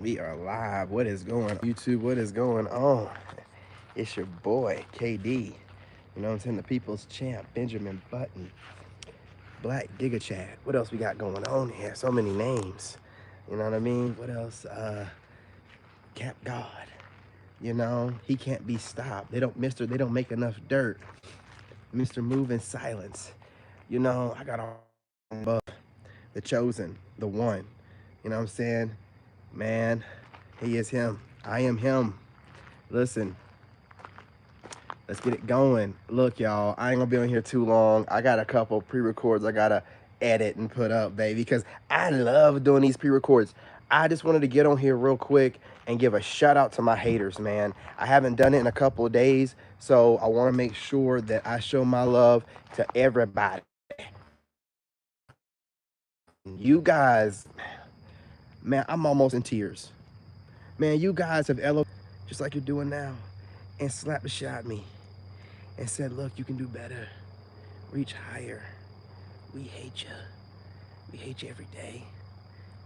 We are live. What is going on? YouTube? What is going on? It's your boy, KD. You know what I'm saying? The people's champ, Benjamin Button, Black Giga Chad. What else we got going on here? So many names. You know what I mean? What else? Cap God. You know, he can't be stopped. They don't make enough dirt. Mr. Move in Silence. You know, I got all above. The chosen, the one. You know what I'm saying? Man, he is him. I am him. Listen, let's get it going. Look, y'all, I ain't gonna be on here too long. I got a couple pre-records I gotta edit and put up, baby, because I love doing these pre-records. I just wanted to get on here real quick and give a shout out to my haters, man. I haven't done it in a couple of days, so I want to make sure that I show my love to everybody. You guys, man, I'm almost in tears. Man, you guys have elevated just like you're doing now and slapped the shot me and said, look, you can do better. Reach higher. We hate you. We hate you every day.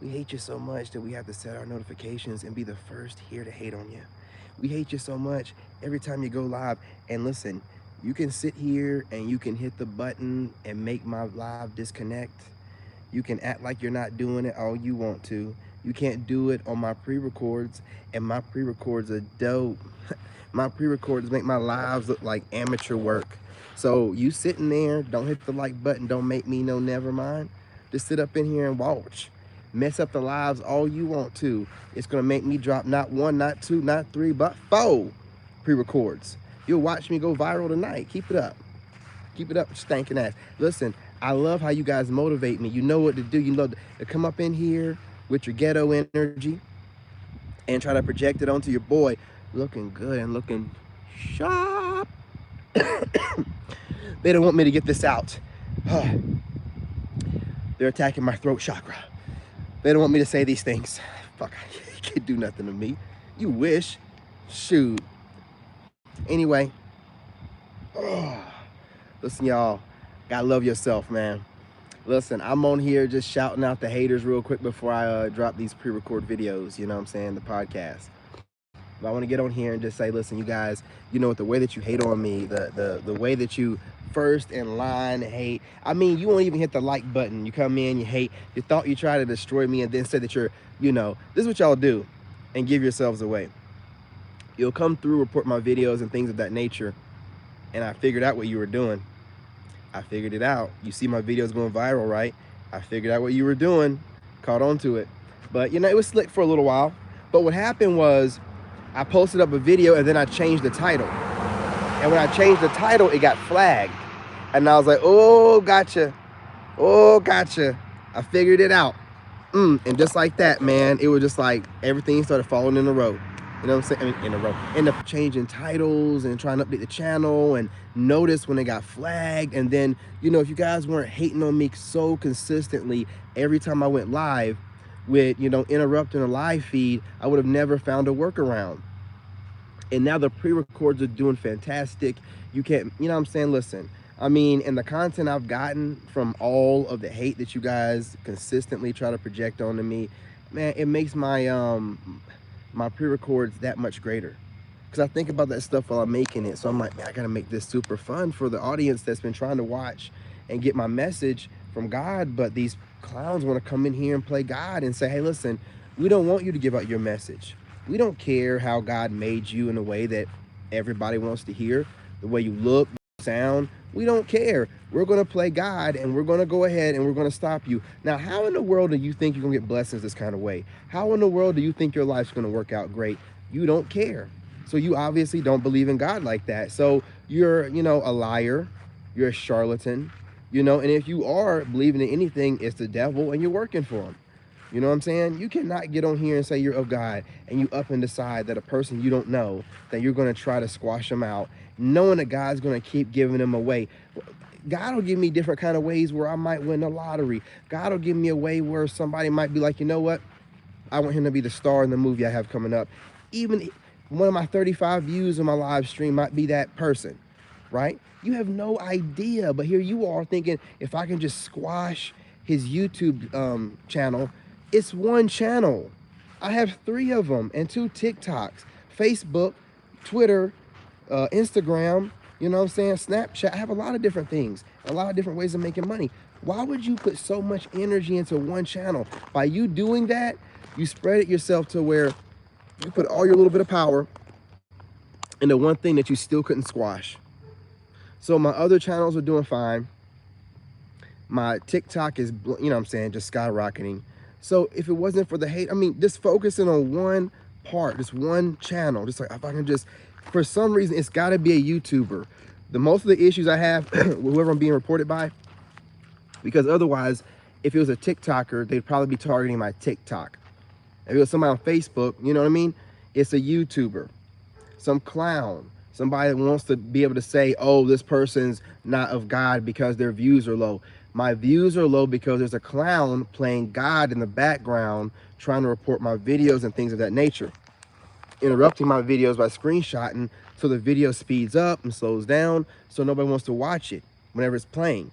We hate you so much that we have to set our notifications and be the first here to hate on you. We hate you so much every time you go live. And listen, you can sit here and you can hit the button and make my live disconnect. You can act like you're not doing it all you want to. You can't do it on my pre-records, and my pre-records are dope. My pre-records make my lives look like amateur work. So you sitting there, don't hit the like button, don't make me know, never mind. Just sit up in here and watch. Mess up the lives all you want to. It's gonna make me drop not one, not two, not three, but 4 pre-records. You'll watch me go viral tonight. Keep it up. Keep it up, stinking ass. Listen, I love how you guys motivate me. You know what to do. You know to come up in here with your ghetto energy and try to project it onto your boy looking good and looking sharp. They don't want me to get this out. They're attacking my throat chakra. They don't want me to say these things. Fuck, you can't do nothing to me. You wish. Shoot. Anyway. Listen, y'all. Gotta love yourself, man. Listen, I'm on here just shouting out the haters real quick before I drop these pre-record videos, you know what I'm saying, the podcast. But I want to get on here and just say, listen, you guys, you know what, the way that you hate on me, the way that you first in line hate, I mean, you won't even hit the like button. You come in, you hate, you thought you tried to destroy me and then said that you're, you know, this is what y'all do and give yourselves away. You'll come through, report my videos and things of that nature, and I figured out what you were doing. I figured it out. You see my videos going viral, right? I figured out what you were doing, caught on to it. But, you know, it was slick for a little while. But what happened was I posted up a video and then I changed the title. And when I changed the title, it got flagged. And I was like, oh, gotcha. Oh, gotcha. I figured it out. And just like that, man, it was just like everything started falling in a row. You know what I'm saying? In a row. End up changing titles and trying to update the channel and notice when it got flagged. And then, you know, if you guys weren't hating on me so consistently every time I went live with, you know, interrupting a live feed, I would have never found a workaround. And now the pre-records are doing fantastic. You can't, you know what I'm saying? Listen, I mean, and the content I've gotten from all of the hate that you guys consistently try to project onto me, man, it makes my my pre-records that much greater. Because I think about that stuff while I'm making it. So I'm like, man, I gotta make this super fun for the audience that's been trying to watch and get my message from God. But these clowns want to come in here and play God and say, hey, listen, we don't want you to give out your message. We don't care how God made you in a way that everybody wants to hear, the way you look, sound. We don't care. We're going to play God and we're going to go ahead and we're going to stop you. Now, how in the world do you think you're going to get blessings this kind of way? How in the world do you think your life's going to work out great? You don't care. So you obviously don't believe in God like that. So you're, you know, a liar. You're a charlatan, you know, and if you are believing in anything, it's the devil and you're working for him. You know what I'm saying? You cannot get on here and say you're of God and you up and decide that a person you don't know, that you're going to try to squash them out, knowing that God's going to keep giving them away. God will give me different kind of ways where I might win the lottery. God will give me a way where somebody might be like, you know what? I want him to be the star in the movie I have coming up. Even one of my 35 views on my live stream might be that person, right? You have no idea, but here you are thinking, if I can just squash his YouTube channel, it's one channel. I have 3 of them and 2 TikToks, Facebook, Twitter, Instagram, you know what I'm saying, Snapchat. I have a lot of different things, a lot of different ways of making money. Why would you put so much energy into one channel? By you doing that, you spread it yourself to where you put all your little bit of power into one thing that you still couldn't squash. So my other channels are doing fine. My TikTok is, you know what I'm saying, just skyrocketing. So if it wasn't for the hate, I mean, just focusing on one part, just one channel, just like if I can just, for some reason, it's got to be a YouTuber. The most of the issues I have with whoever I'm being reported by, because otherwise, if it was a TikToker, they'd probably be targeting my TikTok. If it was somebody on Facebook, you know what I mean? It's a YouTuber, some clown, somebody that wants to be able to say, oh, this person's not of God because their views are low. My views are low because there's a clown playing God in the background trying to report my videos and things of that nature, interrupting my videos by screenshotting so the video speeds up and slows down so nobody wants to watch it whenever it's playing.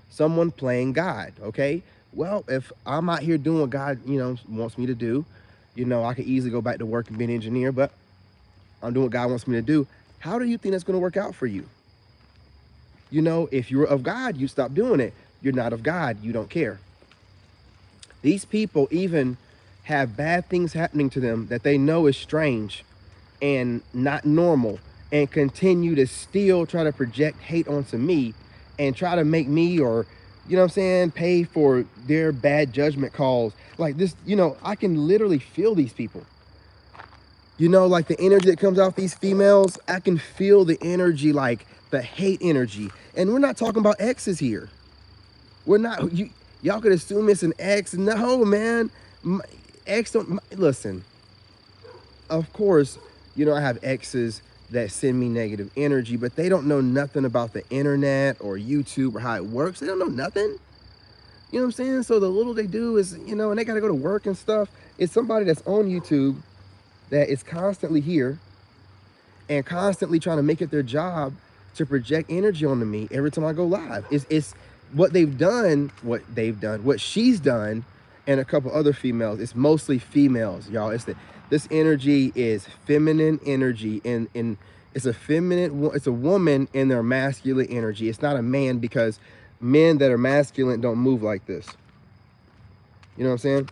Someone playing God, okay? Well, if I'm out here doing what God, you know, wants me to do, you know, I could easily go back to work and be an engineer, but I'm doing what God wants me to do. How do you think that's going to work out for you? You know, if you're of God, you stop doing it. You're not of God, you don't care. These people even have bad things happening to them that they know is strange and not normal, and continue to still try to project hate onto me and try to make me, or, you know what I'm saying, pay for their bad judgment calls. Like this, you know, I can literally feel these people. You know, like the energy that comes off these females, I can feel the energy, like the hate energy. And we're not talking about exes here. We're not, y'all could assume it's an ex. No, man. Ex don't, listen. Of course, you know, I have exes that send me negative energy, but they don't know nothing about the internet or YouTube or how it works. They don't know nothing. You know what I'm saying? So the little they do is, you know, and they got to go to work and stuff. It's somebody that's on YouTube that is constantly here and constantly trying to make it their job to project energy onto me every time I go live. It's what they've done, what she's done, and a couple other females. It's mostly females, y'all. This energy is feminine energy, and it's a woman in their masculine energy. It's not a man, because men that are masculine don't move like this. You know what I'm saying?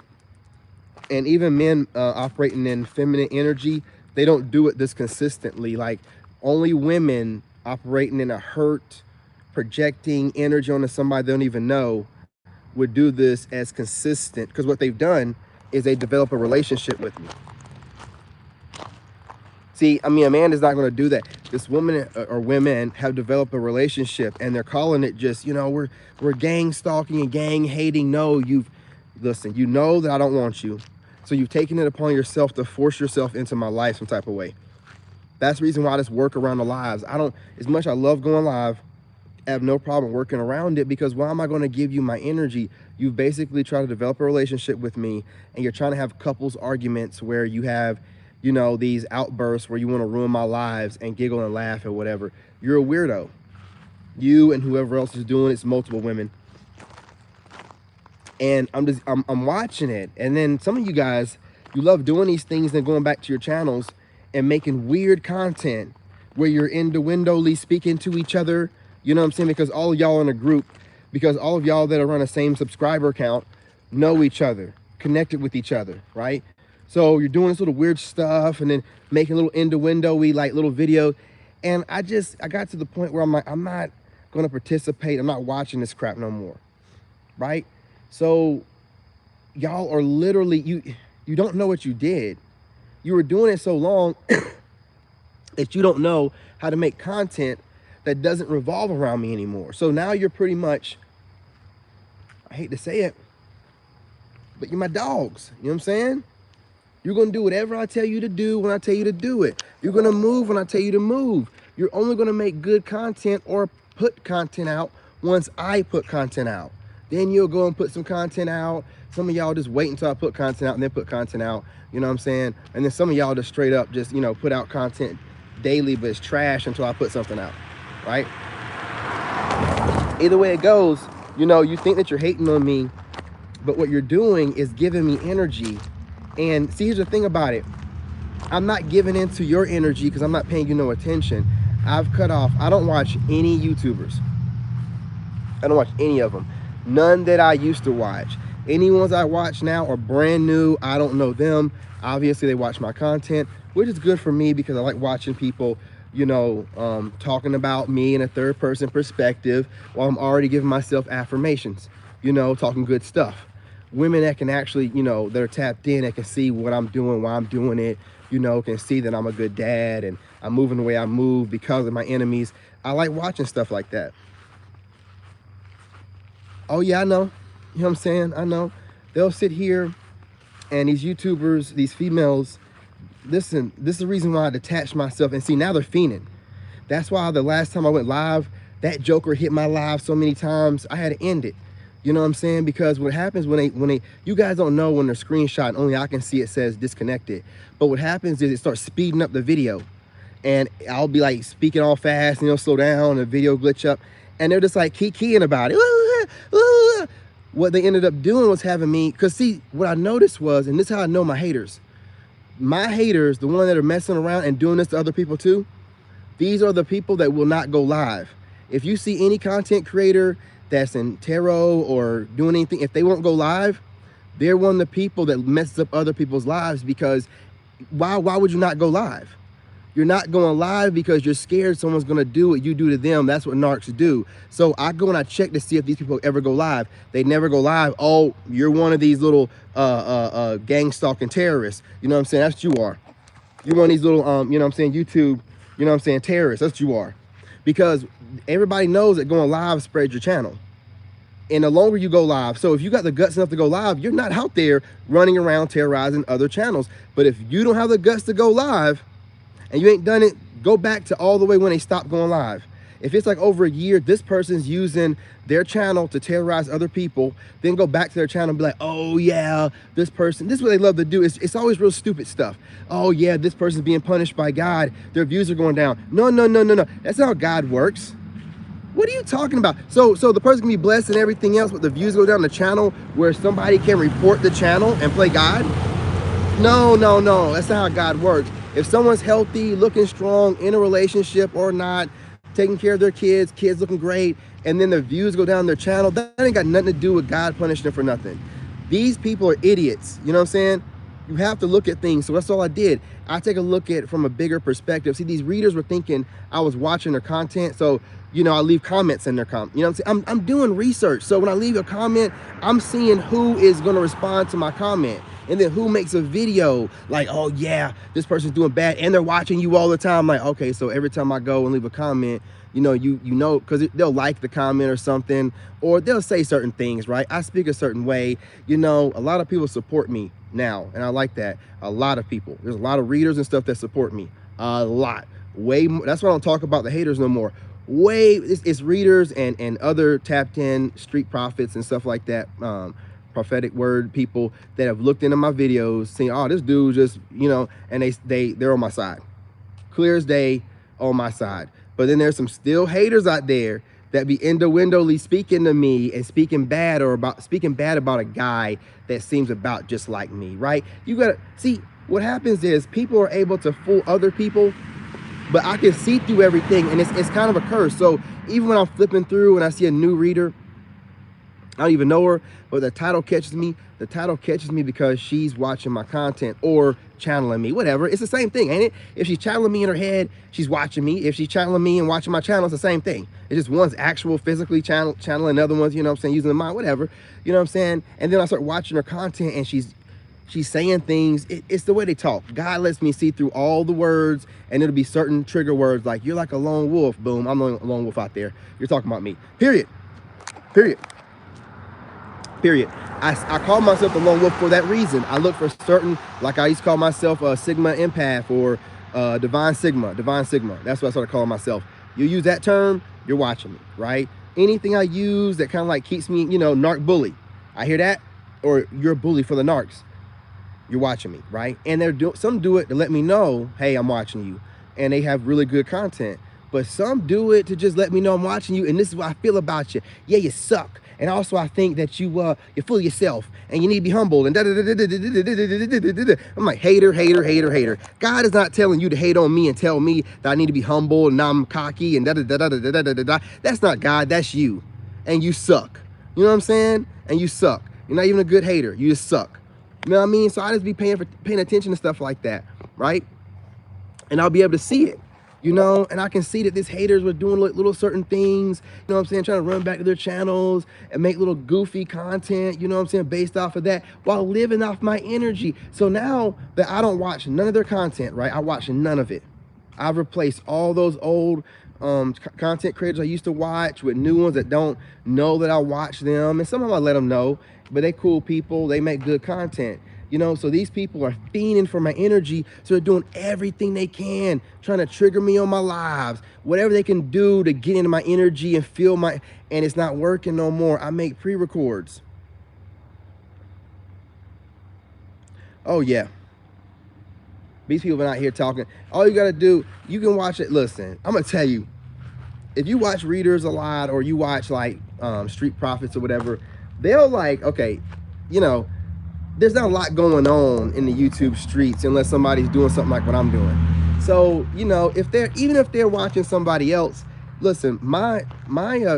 And even men operating in feminine energy, they don't do it this consistently. Like, only women operating in a hurt, projecting energy onto somebody they don't even know would do this as consistent, because what they've done is they develop a relationship with me. See, I mean, a man is not going to do that. This woman or women have developed a relationship, and they're calling it just, you know, we're gang stalking and gang hating. No, listen, you know that I don't want you. So you've taken it upon yourself to force yourself into my life some type of way. That's the reason why I just work around the lives. As much I love going live, I have no problem working around it, because why am I going to give you my energy? You've basically tried to develop a relationship with me, and you're trying to have couples arguments where you have, you know, these outbursts where you want to ruin my lives and giggle and laugh or whatever. You're a weirdo. You and whoever else is doing it's multiple women. And I'm watching it. And then some of you guys, you love doing these things and going back to your channels and making weird content where you're innuendoly speaking to each other. You know what I'm saying? Because all of y'all in a group, because all of y'all that are on the same subscriber count know each other, connected with each other, right? So you're doing this little weird stuff and then making little innuendo-y like little video. And I got to the point where I'm like, I'm not going to participate. I'm not watching this crap no more, right? So y'all are literally, you don't know what you did. You were doing it so long that you don't know how to make content that doesn't revolve around me anymore. So now you're pretty much, I hate to say it, but you're my dogs. You know what I'm saying? You're going to do whatever I tell you to do when I tell you to do it. You're going to move when I tell you to move. You're only going to make good content or put content out once I put content out. Then you'll go and put some content out. Some of y'all just wait until I put content out and then put content out. You know what I'm saying? And then some of y'all just straight up just, you know, put out content daily, but it's trash until I put something out, right? Either way it goes, you know, you think that you're hating on me, but what you're doing is giving me energy. And see, here's the thing about it. I'm not giving into your energy because I'm not paying you no attention. I've cut off. I don't watch any YouTubers. I don't watch any of them. None that I used to watch. Any ones I watch now are brand new. I don't know them. Obviously, they watch my content, which is good for me because I like watching people, you know, talking about me in a third person perspective while I'm already giving myself affirmations, you know, talking good stuff. Women that can actually, you know, that are tapped in, that can see what I'm doing, why I'm doing it, you know, can see that I'm a good dad and I'm moving the way I move because of my enemies. I like watching stuff like that. Oh yeah, I know. You know what I'm saying? I know. They'll sit here and these YouTubers, these females, listen, this is the reason why I detached myself. And see, now they're fiending. That's why the last time I went live, that joker hit my live so many times, I had to end it. You know what I'm saying? Because what happens when they, you guys don't know when they're screenshot, only I can see it says disconnected. But what happens is it starts speeding up the video. And I'll be like speaking all fast and it'll slow down and the video glitch up. And they're just like keying about it. What they ended up doing was having me, because see, what I noticed was, and this is how I know my haters. My haters, the one that are messing around and doing this to other people too, these are the people that will not go live. If you see any content creator that's in tarot or doing anything, if they won't go live, they're one of the people that messes up other people's lives. Because why would you not go live? You're not going live because you're scared someone's going to do what you do to them. That's what narcs do. So I go and I check to see if these people ever go live. They never go live. Oh, you're one of these little gang stalking terrorists. You know what I'm saying? That's what you are. You're one of these little, you know what I'm saying, YouTube, you know what I'm saying, terrorists. That's what you are. Because everybody knows that going live spreads your channel. And the longer you go live, so if you got the guts enough to go live, you're not out there running around terrorizing other channels. But if you don't have the guts to go live, and you ain't done it, go back to all the way when they stopped going live. If it's like over a year, this person's using their channel to terrorize other people, then go back to their channel and be like, oh yeah, this person, this is what they love to do. It's always real stupid stuff. Oh yeah, this person's being punished by God. Their views are going down. No. That's not how God works. What are you talking about? So the person can be blessed and everything else, but the views go down the channel where somebody can report the channel and play God? No. That's not how God works. If someone's healthy, looking strong, in a relationship or not, taking care of their kids looking great, and then their views go down their channel, that ain't got nothing to do with God punishing them for nothing. These people are idiots. You know what I'm saying? You have to look at things. So that's all I did. I take a look at it from a bigger perspective. See, these readers were thinking I was watching their content. So, you know, I leave comments in their comment. You know what I'm saying? I'm doing research. So when I leave a comment, I'm seeing who is going to respond to my comment. And then who makes a video like, oh yeah, this person's doing bad and they're watching you all the time. Like, okay, so every time I go and leave a comment, you know, because they'll like the comment or something, or they'll say certain things, right? I speak a certain way. You know, a lot of people support me now, and I like that. A lot of people. There's a lot of readers and stuff that support me. A lot. Way more. That's why I don't talk about the haters no more. It's readers and other tapped in street prophets and stuff like that. Prophetic word people that have looked into my videos, saying, oh, this dude just, you know, and they're on my side, clear as day, on my side. But then there's some still haters out there that be innuendoly speaking to me and speaking bad about a guy that seems about just like me, right? You gotta see, what happens is people are able to fool other people, but I can see through everything, and it's kind of a curse. So even when I'm flipping through and I see a new reader, I don't even know her, but the title catches me. The title catches me because she's watching my content or channeling me, whatever. It's the same thing, ain't it? If she's channeling me in her head, she's watching me. If she's channeling me and watching my channel, it's the same thing. It's just one's actual physically channeling, the other one's, you know what I'm saying, using the mind, whatever. You know what I'm saying? And then I start watching her content and she's saying things. It's the way they talk. God lets me see through all the words, and it'll be certain trigger words like, you're like a lone wolf. Boom, I'm a lone wolf out there. You're talking about me. Period. I call myself the lone wolf for that reason. I look for certain, like I used to call myself a Sigma empath or divine Sigma. That's what I started calling myself. You use that term, you're watching me, right? Anything I use that kind of like keeps me, you know, narc bully. I hear that, or you're a bully for the narcs. You're watching me, right? And some do it to let me know, hey, I'm watching you. And they have really good content. But some do it to just let me know I'm watching you, and this is what I feel about you. Yeah, you suck. And also, I think that you're full of yourself and you need to be humble. And I'm like, hater, hater, hater, hater. God is not telling you to hate on me and tell me that I need to be humble and I'm cocky and That's not God. That's you. And you suck. You know what I'm saying? And you suck. You're not even a good hater. You just suck. You know what I mean? So I just be paying attention to stuff like that, right? And I'll be able to see it, you know, and I can see that these haters were doing little certain things, you know what I'm saying, trying to run back to their channels and make little goofy content, you know what I'm saying, based off of that, while living off my energy. So now that I don't watch none of their content, right, I watch none of it. I've replaced all those old content creators I used to watch with new ones that don't know that I watch them. And some of them I let them know, but they cool people, they make good content. You know, so these people are fiending for my energy, so they're doing everything they can, trying to trigger me on my lives, whatever they can do to get into my energy and feel my, and it's not working no more. I make pre-records. Oh yeah. These people are not here talking. All you gotta do, you can watch it. Listen, I'm gonna tell you, if you watch readers a lot or you watch like street prophets or whatever, they'll like, okay, you know, there's not a lot going on in the YouTube streets unless somebody's doing something like what I'm doing. So, you know, even if they're watching somebody else, listen, my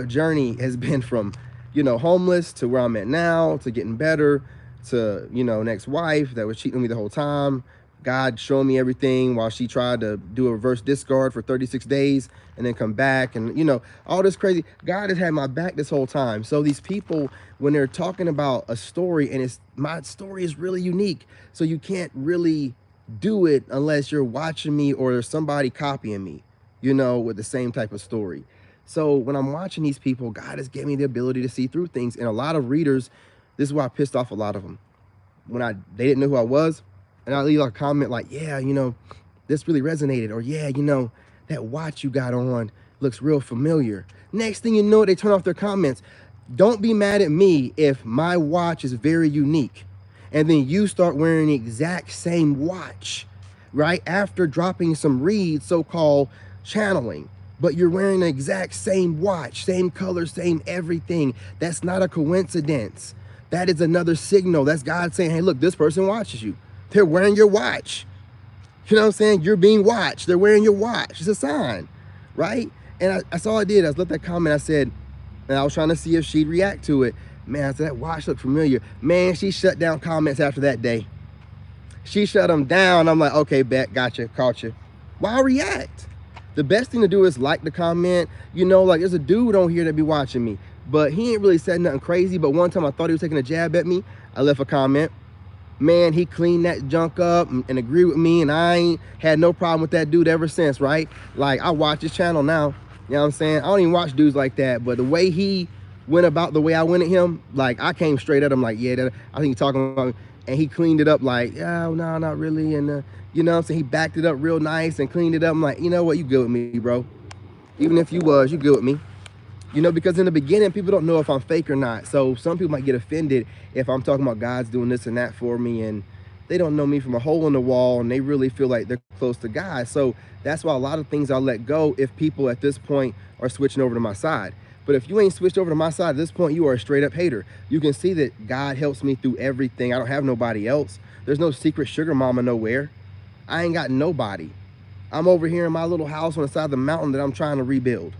journey has been from, you know, homeless to where I'm at now, to getting better, to, you know, an ex-wife that was cheating on me the whole time. God showed me everything while she tried to do a reverse discard for 36 days and then come back, and, you know, all this crazy. God has had my back this whole time. So these people, when they're talking about a story, and my story is really unique, so you can't really do it unless you're watching me or there's somebody copying me, you know, with the same type of story. So when I'm watching these people, God has given me the ability to see through things. And a lot of readers, this is why I pissed off a lot of them. When they didn't know who I was, and I'll leave a comment like, yeah, you know, this really resonated, or yeah, you know, that watch you got on looks real familiar. Next thing you know, they turn off their comments. Don't be mad at me if my watch is very unique and then you start wearing the exact same watch right after dropping some reads, so-called channeling, but you're wearing the exact same watch, same color, same everything. That's not a coincidence. That is another signal. That's God saying, hey, look, this person watches you. They're wearing your watch. You know what I'm saying? You're being watched. They're wearing your watch. It's a sign, right? And that's all I did. I left that comment. I said, and I was trying to see if she'd react to it. Man, I said, that watch looked familiar. Man, she shut down comments after that day. She shut them down. I'm like, okay, bet, gotcha, caught you. Why react? The best thing to do is like the comment. You know, like there's a dude on here that be watching me, but he ain't really said nothing crazy. But one time I thought he was taking a jab at me. I left a comment. Man, he cleaned that junk up and agreed with me, and I ain't had no problem with that dude ever since, right? Like, I watch his channel now, you know what I'm saying? I don't even watch dudes like that, but the way he went about the way I went at him, like, I came straight at him like, yeah, I think he's talking about me, and he cleaned it up like, yeah, no, not really, and, you know what I'm saying? He backed it up real nice and cleaned it up. I'm like, you know what, you good with me, bro. Even if you good with me. You know, because in the beginning, people don't know if I'm fake or not. So some people might get offended if I'm talking about God's doing this and that for me, and they don't know me from a hole in the wall, and they really feel like they're close to God. So that's why a lot of things I'll let go if people at this point are switching over to my side. But if you ain't switched over to my side at this point, you are a straight up hater. You can see that God helps me through everything. I don't have nobody else. There's no secret sugar mama nowhere. I ain't got nobody. I'm over here in my little house on the side of the mountain that I'm trying to rebuild.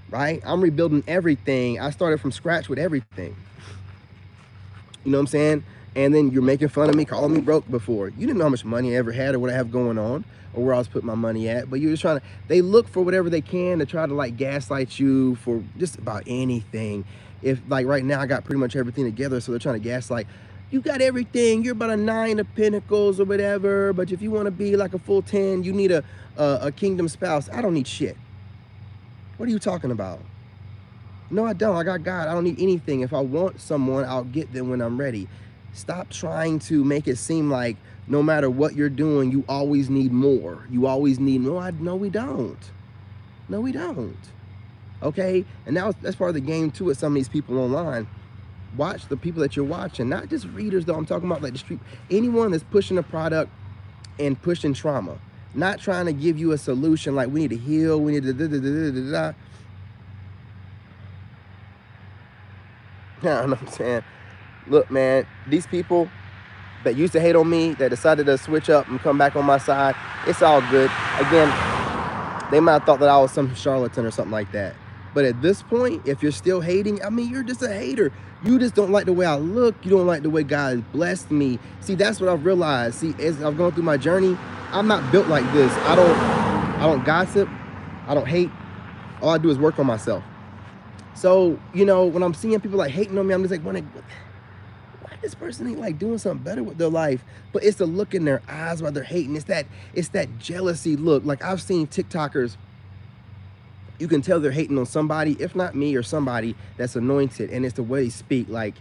Right? I'm rebuilding everything. I started from scratch with everything. You know what I'm saying? And then you're making fun of me, calling me broke before. You didn't know how much money I ever had or what I have going on or where I was putting my money at. But you're just trying to, they look for whatever they can to try to like gaslight you for just about anything. If like right now I got pretty much everything together, so they're trying to gaslight, you got everything, you're about a 9 of pentacles or whatever, but if you want to be like a full 10, you need a kingdom spouse. I don't need shit. What are you talking about? No, I don't. I got God. I don't need anything. If I want someone, I'll get them when I'm ready. Stop trying to make it seem like no matter what you're doing, you always need more. You always need more. No, we don't. No, we don't. Okay? And now that's part of the game too with some of these people online. Watch the people that you're watching. Not just readers though. I'm talking about like the street. Anyone that's pushing a product and pushing trauma. Not trying to give you a solution like we need to heal, we need to You know what I'm saying? Look, man, these people that used to hate on me, that decided to switch up and come back on my side, it's all good. Again, they might have thought that I was some charlatan or something like that. But at this point, if you're still hating, I mean, you're just a hater. You just don't like the way I look. You don't like the way God has blessed me. See, that's what I've realized. See, as I've gone through my journey, I'm not built like this. I don't gossip. I don't hate. All I do is work on myself. So, you know, when I'm seeing people like hating on me, I'm just like, why this person ain't like doing something better with their life? But it's the look in their eyes while they're hating. It's that jealousy look. Like, I've seen TikTokers, you can tell they're hating on somebody, if not me, or somebody that's anointed, and it's the way they speak. Like,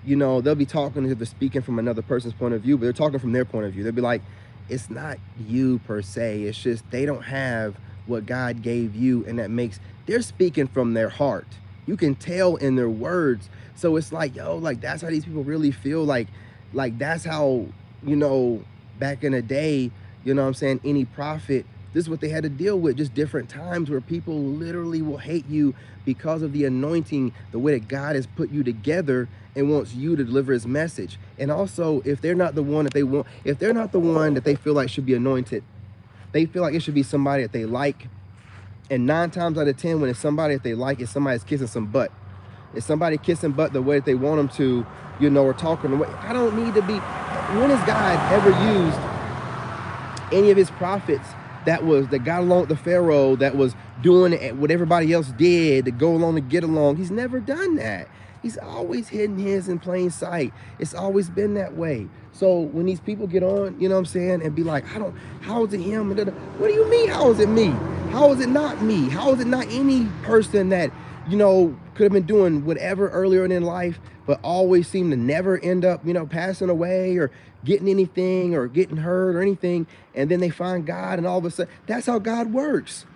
you know, they'll be talking as if they're speaking from another person's point of view, but they're talking from their point of view. They'll be like, it's not you per se, it's just they don't have what God gave you, and they're speaking from their heart. You can tell in their words. So it's like, yo, like, that's how these people really feel. Like that's how, you know, back in the day, you know what I'm saying, any prophet, this is what they had to deal with. Just different times where people literally will hate you because of the anointing, the way that God has put you together and wants you to deliver his message. And also, if they're not the one that they want, if they're not the one that they feel like should be anointed, they feel like it should be somebody that they like. And 9 times out of 10, when it's somebody that they like, it's somebody that's kissing some butt. It's somebody kissing butt the way that they want them to, you know, or talking the way. I don't need to be. When has God ever used any of his prophets that got along with the Pharaoh, that was doing what everybody else did to go along to get along? He's never done that. He's always hidden his in plain sight. It's always been that way. So when these people get on, you know what I'm saying, and be like, how is it him? What do you mean, how is it me? How is it not me? How is it not any person that, you know, could have been doing whatever earlier in life, but always seem to never end up, you know, passing away or getting anything or getting hurt or anything, and then they find God, and all of a sudden, that's how God works.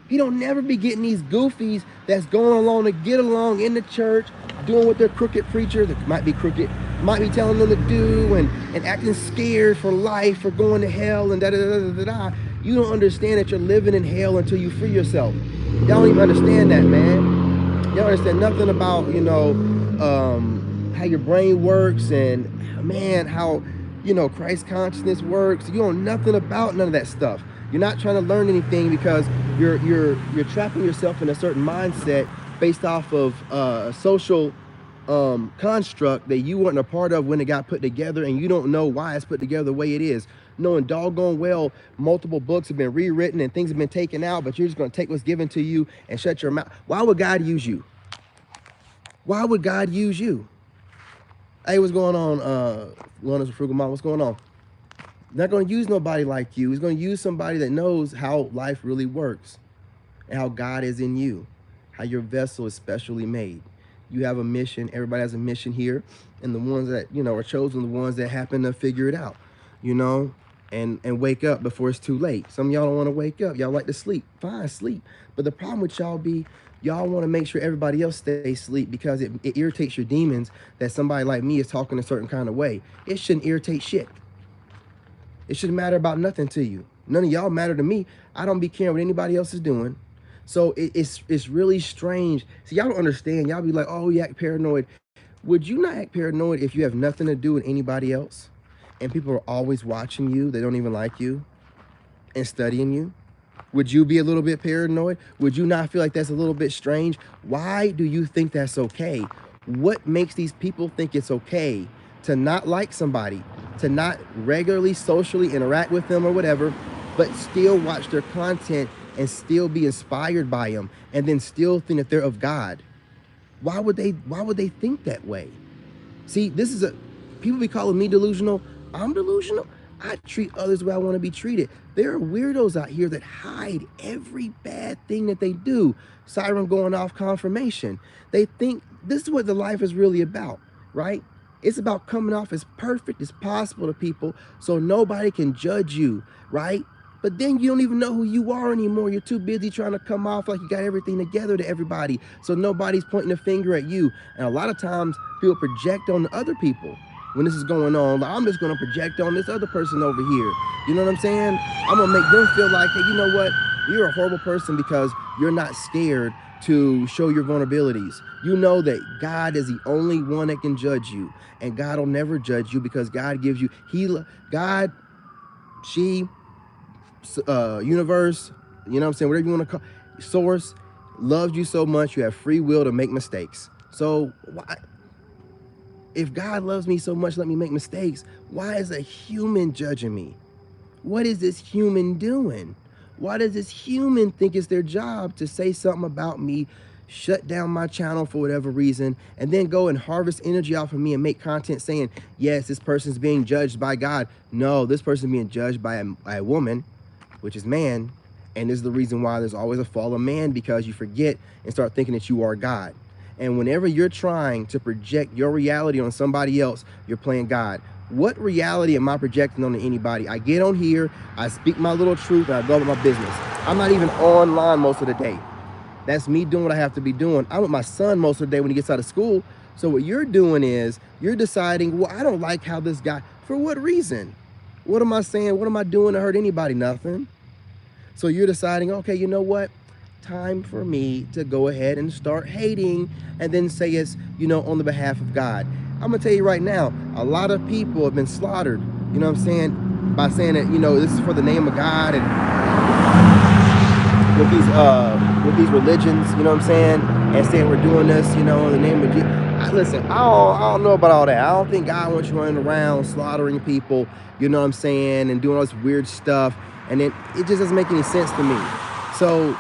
He don't never be getting these goofies that's going along to get along in the church, doing what their crooked preacher, that might be crooked, might be telling them to do, and acting scared for life, or going to hell, and da-da-da-da-da-da. You don't understand that you're living in hell until you free yourself. Y'all don't even understand that, man. Y'all understand nothing about, you know, how your brain works, and, man, how, you know, Christ consciousness works. You know nothing about none of that stuff. You're not trying to learn anything because you're trapping yourself in a certain mindset based off of a social construct that you weren't a part of when it got put together, and you don't know why it's put together the way it is. Knowing doggone well multiple books have been rewritten and things have been taken out, but you're just going to take what's given to you and shut your mouth. Why would God use you? Why would God use you? Hey, what's going on? Lawrence Frugal Mom, what's going on? Not going to use nobody like you. He's going to use somebody that knows how life really works and how God is in you, how your vessel is specially made. You have a mission. Everybody has a mission here, and the ones that, you know, are chosen, the ones that happen to figure it out, you know, and wake up before it's too late. Some of y'all don't want to wake up. Y'all like to sleep. Fine, sleep. But the problem with y'all be, y'all want to make sure everybody else stays asleep because it irritates your demons that somebody like me is talking a certain kind of way. It shouldn't irritate shit. It shouldn't matter about nothing to you. None of y'all matter to me. I don't be caring what anybody else is doing. So it's really strange. See, y'all don't understand. Y'all be like, oh, you act paranoid. Would you not act paranoid if you have nothing to do with anybody else and people are always watching you, they don't even like you, and studying you? Would you be a little bit paranoid? Would you not feel like that's a little bit strange? Why do you think that's okay? What makes these people think it's okay to not like somebody, to not regularly socially interact with them or whatever, but still watch their content and still be inspired by them, and then still think that they're of God? Why would they think that way? See, people be calling me delusional. I'm delusional. I treat others the way I want to be treated. There are weirdos out here that hide every bad thing that they do. Siren going off, confirmation. They think this is what the life is really about, right? It's about coming off as perfect as possible to people so nobody can judge you, right? But then you don't even know who you are anymore. You're too busy trying to come off like you got everything together to everybody, so nobody's pointing a finger at you. And a lot of times people project on the other people when this is going on. Like, I'm just going to project on this other person over here. You know what I'm saying? I'm going to make them feel like, hey, you know what? You're a horrible person because you're not scared to show your vulnerabilities. You know that God is the only one that can judge you, and God will never judge you because God gives you God, she, universe, you know what I'm saying, whatever you want to call, source, loves you so much you have free will to make mistakes. So why, if God loves me so much, let me make mistakes, why is a human judging me? What is this human doing? Why does this human think it's their job to say something about me, shut down my channel for whatever reason, and then go and harvest energy off of me and make content saying, yes, this person's being judged by God. No, this person's being judged by a woman, which is man. And this is the reason why there's always a fall of man, because you forget and start thinking that you are God. And whenever you're trying to project your reality on somebody else, you're playing God. What reality am I projecting onto anybody? I get on here, I speak my little truth, and I go about my business. I'm not even online most of the day. That's me doing what I have to be doing. I'm with my son most of the day when he gets out of school. So what you're doing is you're deciding, well, I don't like how this guy, for what reason? What am I saying? What am I doing to hurt anybody? Nothing. So you're deciding, okay, you know what? Time for me to go ahead and start hating and then say it's, on the behalf of God. I'm gonna tell you right now, a lot of people have been slaughtered, you know what I'm saying, by saying that, this is for the name of God, and with these religions, you know what I'm saying, and saying we're doing this, in the name of Jesus. Listen, I don't know about all that. I don't think God wants you running around slaughtering people, you know what I'm saying, and doing all this weird stuff, and then it just doesn't make any sense to me. So,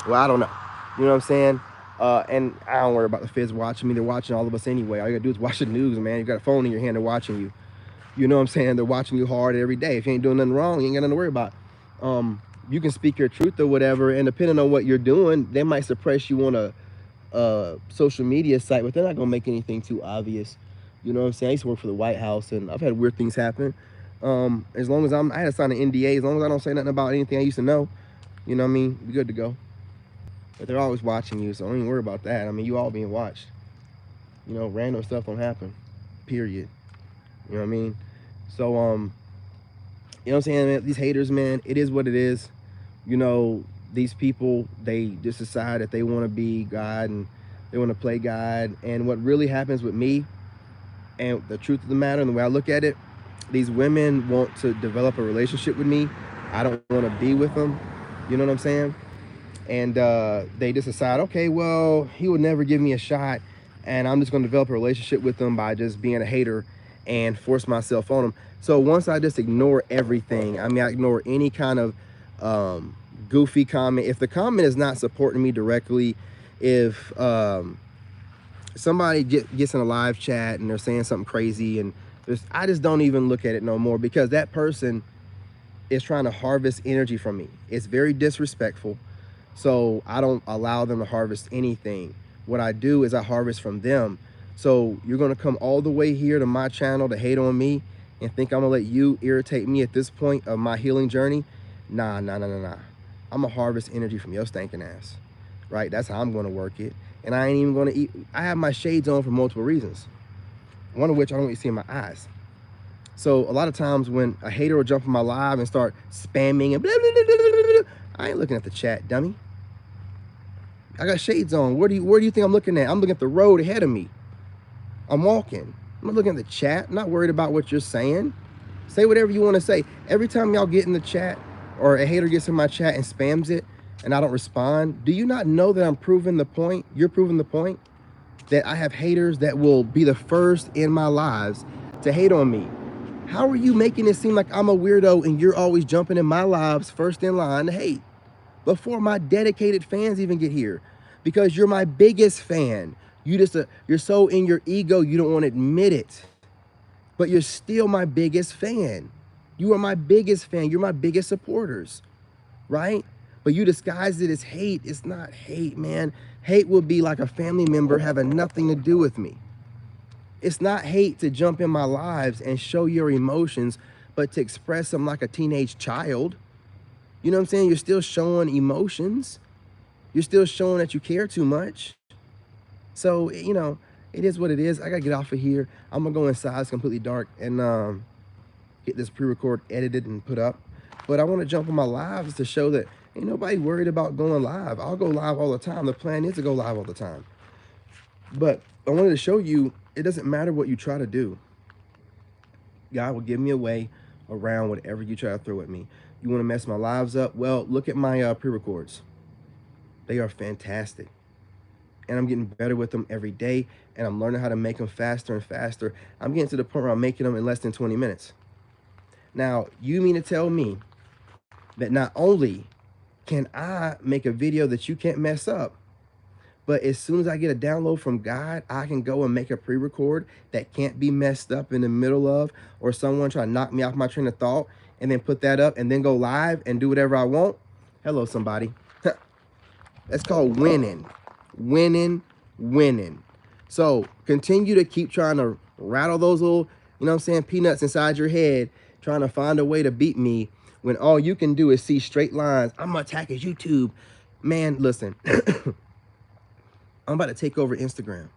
well, I don't know, you know what I'm saying, and I don't worry about the feds watching me. They're watching all of us anyway. All you gotta do is watch the news, man. You got a phone in your hand, they're watching you. You know what I'm saying? They're watching you hard every day. If you ain't doing nothing wrong, you ain't got nothing to worry about. You can speak your truth or whatever, and depending on what you're doing, they might suppress you on a social media site, but they're not gonna make anything too obvious. You know what I'm saying? I used to work for the White House, and I've had weird things happen. As long as I had to sign an NDA, as long as I don't say nothing about anything I used to know, you know what I mean? Be good to go. But they're always watching you, so don't even worry about that. I mean, you all being watched. Random stuff don't happen. Period. You know what I mean? So, you know what I'm saying, man? These haters, man, it is what it is. These people, they just decide that they want to be God and they want to play God. And what really happens with me, and the truth of the matter, and the way I look at it, these women want to develop a relationship with me. I don't want to be with them. You know what I'm saying? And they just decide, okay, well, he would never give me a shot, and I'm just going to develop a relationship with them by just being a hater and force myself on them. So once I just ignore everything, I mean, I ignore any kind of goofy comment. If the comment is not supporting me directly, if somebody gets in a live chat and they're saying something crazy, and I just don't even look at it no more, because that person is trying to harvest energy from me. It's very disrespectful. So I don't allow them to harvest anything. What I do is I harvest from them. So you're going to come all the way here to my channel to hate on me and think I'm going to let you irritate me at this point of my healing journey? Nah. I'm going to harvest energy from your stinking ass. Right? That's how I'm going to work it. And I ain't even going to eat. I have my shades on for multiple reasons. One of which I don't really see in my eyes. So a lot of times when a hater will jump in my live and start spamming and blah, blah, blah, blah, blah, blah, I ain't looking at the chat, dummy. I got shades on. Where do you think I'm looking at? I'm looking at the road ahead of me. I'm walking. I'm not looking at the chat. I'm not worried about what you're saying. Say whatever you want to say. Every time y'all get in the chat, or a hater gets in my chat and spams it, and I don't respond, do you not know that I'm proving the point? You're proving the point that I have haters that will be the first in my lives to hate on me. How are you making it seem like I'm a weirdo and you're always jumping in my lives first in line to hate before my dedicated fans even get here? Because you're my biggest fan. You're so in your ego you don't want to admit it, but you're still my biggest fan. You are my biggest fan. You're my biggest supporters, right? But you disguise it as hate. It's not hate, man. Hate would be like a family member having nothing to do with me. It's not hate to jump in my lives and show your emotions, but to express them like a teenage child. You know what I'm saying? You're still showing emotions. You're still showing that you care too much. So, it is what it is. I got to get off of here. I'm going to go inside. It's completely dark, and get this pre-record edited and put up. But I want to jump on my lives to show that ain't nobody worried about going live. I'll go live all the time. The plan is to go live all the time. But I wanted to show you it doesn't matter what you try to do. God will give me a way around whatever you try to throw at me. You want to mess my lives up? Well, look at my pre-records. They are fantastic. And I'm getting better with them every day. And I'm learning how to make them faster and faster. I'm getting to the point where I'm making them in less than 20 minutes. Now, you mean to tell me that not only can I make a video that you can't mess up, but as soon as I get a download from God, I can go and make a pre-record that can't be messed up in the middle of, or someone try to knock me off my train of thought, and then put that up and then go live and do whatever I want? Hello, somebody. That's called winning. Winning, winning. So continue to keep trying to rattle those little, you know what I'm saying, peanuts inside your head, trying to find a way to beat me when all you can do is see straight lines. I'm gonna attack his YouTube. Man, listen. I'm about to take over Instagram.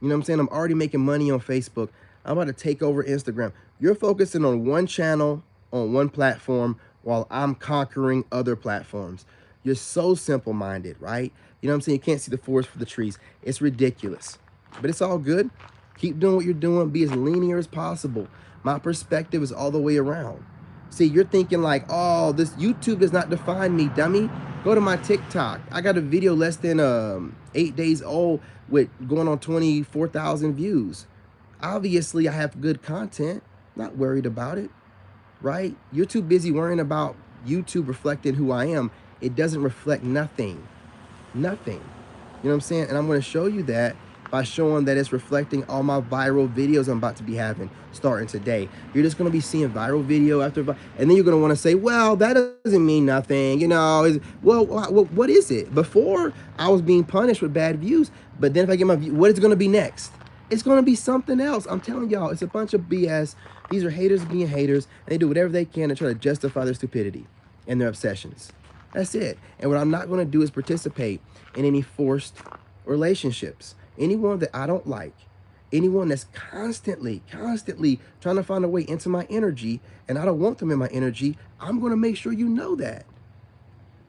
You know what I'm saying? I'm already making money on Facebook. I'm about to take over Instagram. You're focusing on one channel, on one platform, while I'm conquering other platforms. You're so simple-minded, right? You know what I'm saying? You can't see the forest for the trees. It's ridiculous. But it's all good. Keep doing what you're doing. Be as linear as possible. My perspective is all the way around. See, you're thinking like, oh, this YouTube does not define me, dummy. Go to my TikTok. I got a video less than 8 days old with going on 24,000 views. Obviously, I have good content. Not worried about it, right? You're too busy worrying about YouTube reflecting who I am. It doesn't reflect nothing. Nothing. You know what I'm saying? And I'm going to show you that by showing that it's reflecting all my viral videos I'm about to be having starting today. You're just going to be seeing viral video after and then you're going to want to say, well, that doesn't mean nothing, you know. Well, what is it? Before, I was being punished with bad views, but then if I get my view, what is it going to be next? It's going to be something else. I'm telling y'all, it's a bunch of BS. These are haters being haters, and they do whatever they can to try to justify their stupidity and their obsessions. That's it. And what I'm not going to do is participate in any forced relationships. Anyone that I don't like, anyone that's constantly trying to find a way into my energy, and I don't want them in my energy, I'm going to make sure you know that.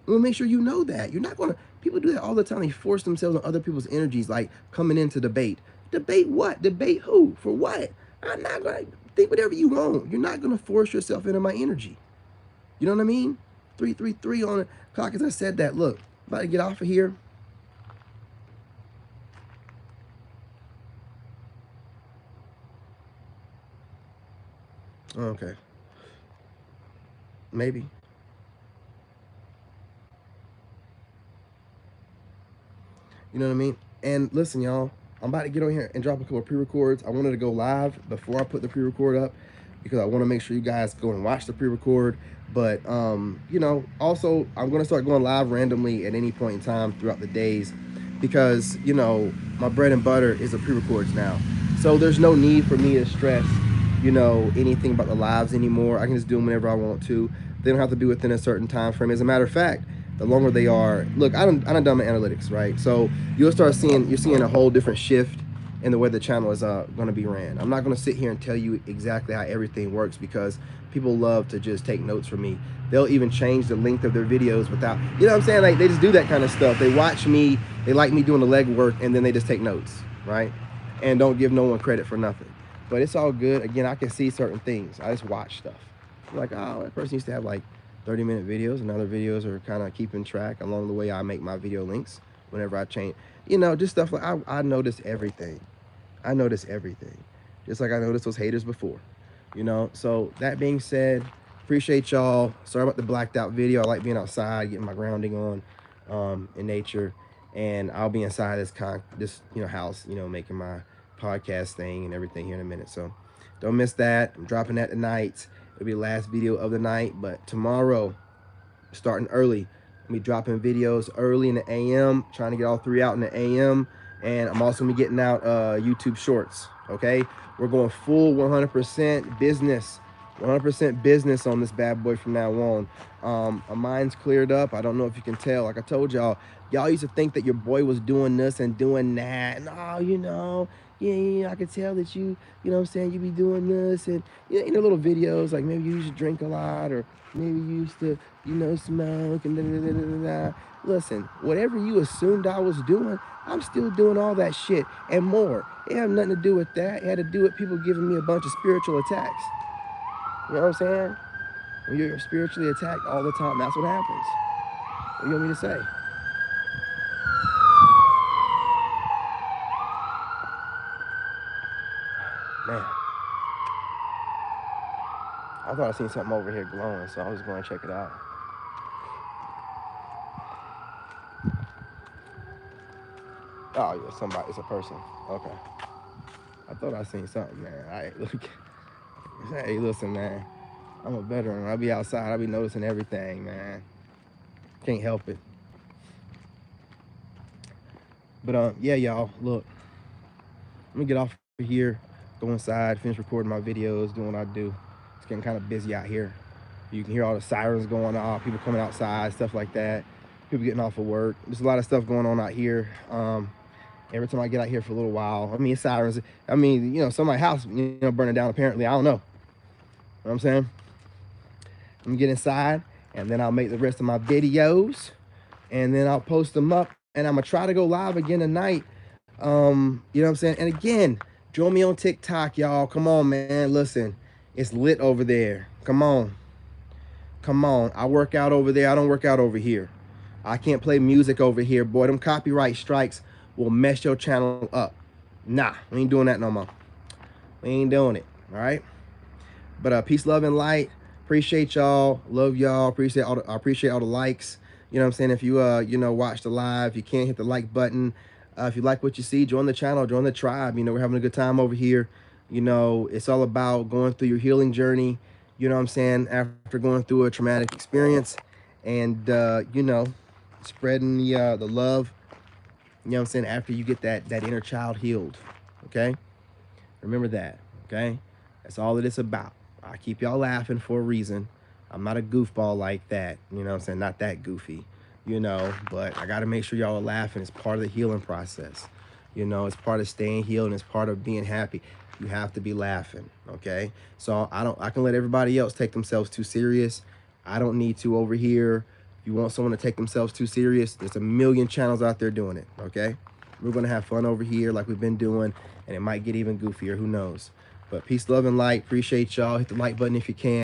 I'm going to make sure you know that. You're not going to, people do that all the time. They force themselves on other people's energies, like coming into debate. Debate what? Debate who? For what? I'm not going to think whatever you want. You're not going to force yourself into my energy. You know what I mean? 333 on the clock as I said that. Look, I'm about to get off of here. Okay. Maybe. You know what I mean? And listen, y'all, I'm about to get on here and drop a couple of pre-records. I wanted to go live before I put the pre-record up because I want to make sure you guys go and watch the pre-record. But, you know, also, I'm going to start going live randomly at any point in time throughout the days because, you know, my bread and butter is the pre-records now. So there's no need for me to stress, you know, anything about the lives anymore. I can just do them whenever I want to. They don't have to be within a certain time frame. As a matter of fact, the longer they are, look, I done done my analytics, right? So you'll start seeing, you're seeing a whole different shift in the way the channel is going to be ran. I'm not going to sit here and tell you exactly how everything works because people love to just take notes from me. They'll even change the length of their videos without, you know what I'm saying? Like, they just do that kind of stuff. They watch me, they like me doing the legwork, and then they just take notes, right? And don't give no one credit for nothing. But it's all good. Again, I can see certain things. I just watch stuff. I'm like, oh, that person used to have like 30-minute videos, and other videos are kind of keeping track along the way I make my video links whenever I change, you know, just stuff like I notice everything. I notice everything, just like I noticed those haters before, you know. So that being said, appreciate y'all. Sorry about the blacked out video. I like being outside, getting my grounding on in nature, and I'll be inside this you know, house, you know, making my podcast thing and everything here in a minute. So don't miss that. I'm dropping that tonight. It'll be the last video of the night, but tomorrow, starting early, I'll be dropping videos early in the AM, trying to get all 3 out in the AM, and I'm also gonna be getting out YouTube shorts. Okay, we're going full 100% business, 100% business on this bad boy from now on. My mind's cleared up. I don't know if you can tell. Like I told y'all, y'all used to think that your boy was doing this and doing that, and oh, you know, yeah, I could tell that you know what I'm saying, you be doing this, and you know, little videos like maybe you used to drink a lot, or maybe you used to, you know, smoke and da da da da da. Listen, whatever you assumed I was doing, I'm still doing all that shit and more. It had nothing to do with that. It had to do with people giving me a bunch of spiritual attacks. You know what I'm saying? When you're spiritually attacked all the time, that's what happens. What do you want me to say? Man, I thought I seen something over here glowing, so I was going to check it out. Oh, yeah, somebody. It's a person. Okay. I thought I seen something, man. Look. Hey, listen, man. I'm a veteran. I'll be outside. I'll be noticing everything, man. Can't help it. But yeah, y'all. Look, let me get off here, go inside, finish recording my videos, doing what I do. It's getting kind of busy out here. You can hear all the sirens going off, people coming outside, stuff like that. People getting off of work. There's a lot of stuff going on out here. Every time I get out here for a little while, I mean, sirens. I mean, you know, some of my house, you know, burning down. Apparently, I don't know. You know what I'm saying? Let me get inside, and then I'll make the rest of my videos, and then I'll post them up. And I'm gonna try to go live again tonight. You know what I'm saying? And again, join me on TikTok, y'all. Come on, man. Listen, it's lit over there. Come on. Come on. I work out over there. I don't work out over here. I can't play music over here. Boy, them copyright strikes will mess your channel up. Nah, we ain't doing that no more. We ain't doing it. All right. But peace, love, and light. Appreciate y'all. Love y'all. I appreciate all the likes. You know what I'm saying? If you you know, watch the live, you can't hit the like button. If you like what you see, join the channel, join the tribe. You know, we're having a good time over here. You know, it's all about going through your healing journey. You know what I'm saying? After going through a traumatic experience, and you know, spreading the love. You know what I'm saying? After you get that inner child healed. Okay. Remember that. Okay. That's all it is about. I keep y'all laughing for a reason. I'm not a goofball like that. You know what I'm saying? Not that goofy, you know, but I got to make sure y'all are laughing. It's part of the healing process. You know, it's part of staying healed, and it's part of being happy. You have to be laughing, okay? So I can let everybody else take themselves too serious. I don't need to over here. If you want someone to take themselves too serious, there's a million channels out there doing it, okay? We're going to have fun over here like we've been doing, and it might get even goofier. Who knows? But peace, love, and light. Appreciate y'all. Hit the like button if you can.